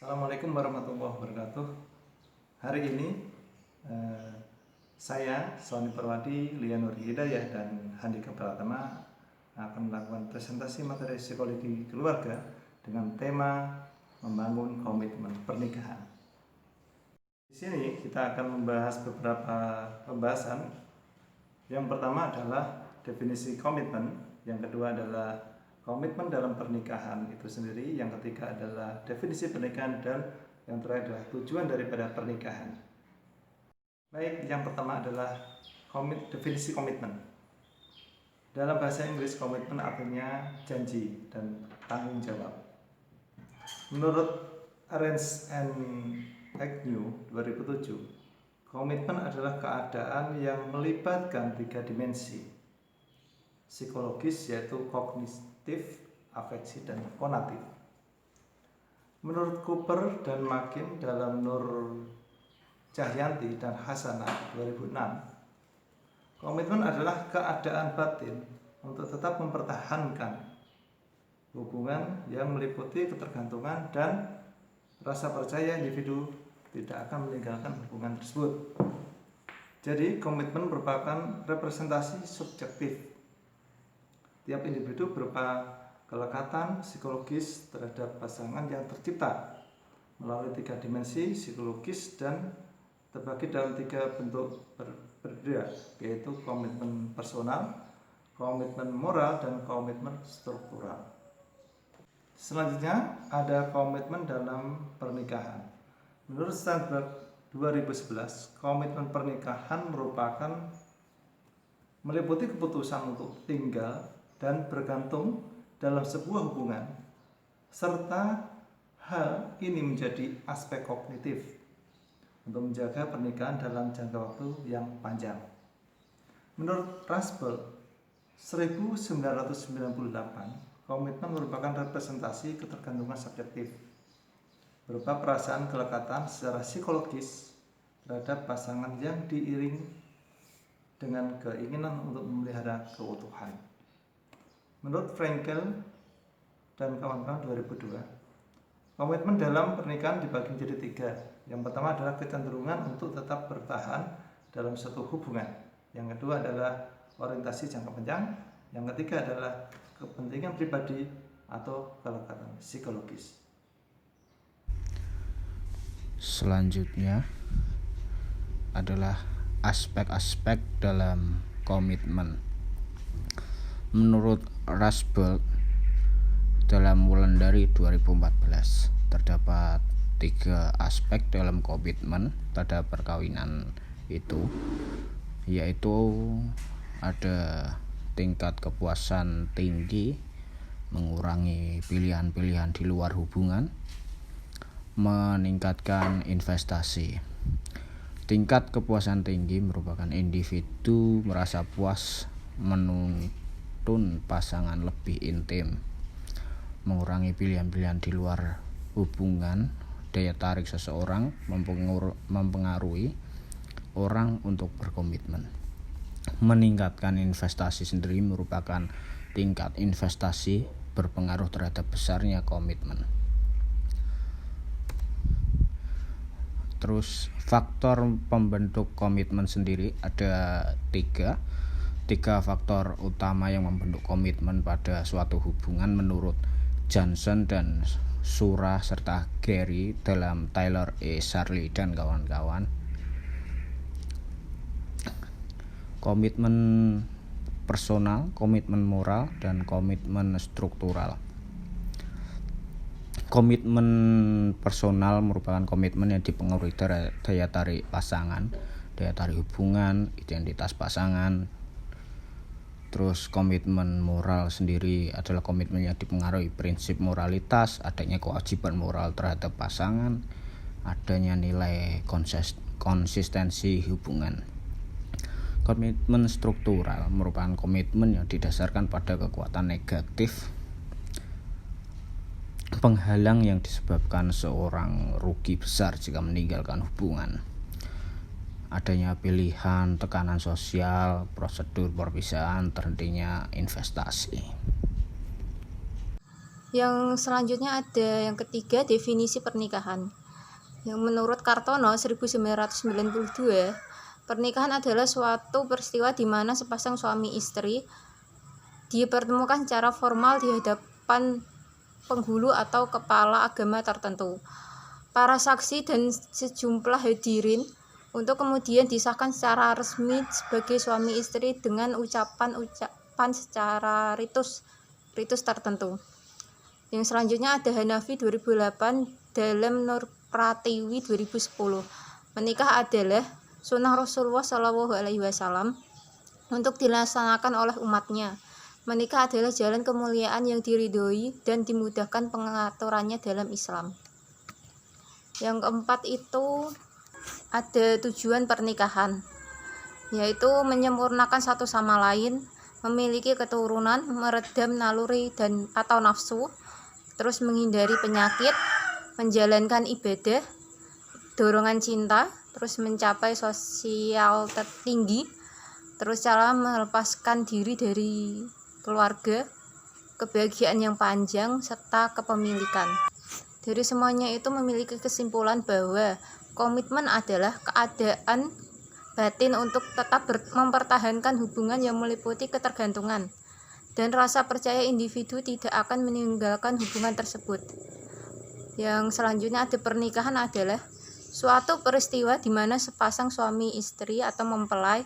Assalamualaikum warahmatullahi wabarakatuh. Hari ini saya, Sony Perwadi, Lianur Hidayah, dan Handika Pratama akan melakukan presentasi materi psikologi keluarga dengan tema membangun komitmen pernikahan. Di sini kita akan membahas beberapa pembahasan. Yang pertama adalah definisi komitmen, yang kedua adalah komitmen dalam pernikahan itu sendiri, yang ketiga adalah definisi pernikahan, dan yang terakhir adalah tujuan daripada pernikahan. Baik, yang pertama adalah definisi komitmen. Dalam bahasa Inggris, komitmen artinya janji dan tanggung jawab. Menurut Ahrens and Agnew 2007, komitmen adalah keadaan yang melibatkan 3 dimensi psikologis, yaitu kognitif, afeksi, dan konatif. Menurut Cooper dan Makin dalam Nur Cahyanti dan Hasanah 2006, komitmen adalah keadaan batin untuk tetap mempertahankan hubungan yang meliputi ketergantungan dan rasa percaya individu tidak akan meninggalkan hubungan tersebut. Jadi komitmen merupakan representasi subjektif tiap individu berupa kelekatan psikologis terhadap pasangan yang tercipta melalui 3 dimensi psikologis dan terbagi dalam 3 bentuk berbeda, yaitu komitmen personal, komitmen moral, dan komitmen struktural. Selanjutnya ada komitmen dalam pernikahan. Menurut Sternberg 2011, komitmen pernikahan merupakan meliputi keputusan untuk tinggal dan bergantung dalam sebuah hubungan, serta hal ini menjadi aspek kognitif untuk menjaga pernikahan dalam jangka waktu yang panjang. Menurut Rasbel 1998, komitmen merupakan representasi ketergantungan subjektif berupa perasaan kelekatan secara psikologis terhadap pasangan yang diiring dengan keinginan untuk memelihara keutuhan. Menurut Frankel dan kawan-kawan 2002, komitmen dalam pernikahan dibagi menjadi 3. Yang pertama adalah kecenderungan untuk tetap bertahan dalam suatu hubungan. Yang kedua adalah orientasi jangka panjang. Yang ketiga adalah kepentingan pribadi atau kelekatan psikologis. Selanjutnya adalah aspek-aspek dalam komitmen. Menurut Rasbel dalam Wulandari 2014, terdapat 3 aspek dalam komitmen pada perkawinan itu, yaitu ada tingkat kepuasan tinggi, mengurangi pilihan-pilihan di luar hubungan, meningkatkan investasi. Tingkat kepuasan tinggi merupakan individu merasa puas menuntun pasangan lebih intim. Mengurangi pilihan-pilihan di luar hubungan, daya tarik seseorang mempengaruhi orang untuk berkomitmen. Meningkatkan investasi sendiri merupakan tingkat investasi berpengaruh terhadap besarnya komitmen. Terus faktor pembentuk komitmen sendiri ada 3 faktor utama yang membentuk komitmen pada suatu hubungan menurut Johnson dan Surah serta Gary dalam Taylor E. Charlie dan kawan-kawan. Komitmen personal, komitmen moral, dan komitmen struktural. Komitmen personal merupakan komitmen yang dipengaruhi daya tarik pasangan, daya tarik hubungan, identitas pasangan. Terus komitmen moral sendiri adalah komitmen yang dipengaruhi prinsip moralitas, adanya kewajiban moral terhadap pasangan, adanya nilai konsistensi hubungan. Komitmen struktural merupakan komitmen yang didasarkan pada kekuatan negatif penghalang yang disebabkan seorang rugi besar jika meninggalkan hubungan. Adanya pilihan, tekanan sosial, prosedur perpisahan, terhentinya investasi. Yang selanjutnya ada yang ketiga, definisi pernikahan. Yang menurut Kartono 1992, pernikahan adalah suatu peristiwa di mana sepasang suami istri dipertemukan secara formal di hadapan penghulu atau kepala agama tertentu, para saksi dan sejumlah hadirin, untuk kemudian disahkan secara resmi sebagai suami istri dengan ucapan secara ritus tertentu. Yang selanjutnya ada Hanafi 2008 dalam Nur Pratiwi 2010. Menikah adalah sunnah Rasulullah SAW untuk dilaksanakan oleh umatnya. Menikah adalah jalan kemuliaan yang diridhoi dan dimudahkan pengaturannya dalam Islam. Yang keempat itu ada tujuan pernikahan, yaitu menyempurnakan satu sama lain, memiliki keturunan, meredam naluri dan atau nafsu, terus menghindari penyakit, menjalankan ibadah, dorongan cinta, terus mencapai sosial tertinggi, terus cara melepaskan diri dari keluarga, kebahagiaan yang panjang, serta kepemilikan. Dari semuanya itu memiliki kesimpulan bahwa komitmen adalah keadaan batin untuk tetap mempertahankan hubungan yang meliputi ketergantungan dan rasa percaya individu tidak akan meninggalkan hubungan tersebut. Yang selanjutnya ada pernikahan adalah suatu peristiwa di mana sepasang suami istri atau mempelai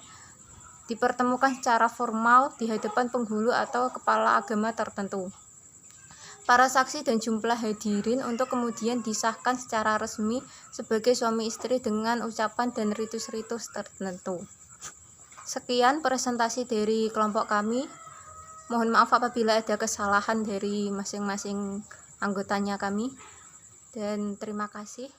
dipertemukan secara formal di hadapan penghulu atau kepala agama tertentu, para saksi dan jumlah hadirin, untuk kemudian disahkan secara resmi sebagai suami istri dengan ucapan dan ritus-ritus tertentu. Sekian presentasi dari kelompok kami. Mohon maaf apabila ada kesalahan dari masing-masing anggotanya kami, dan terima kasih.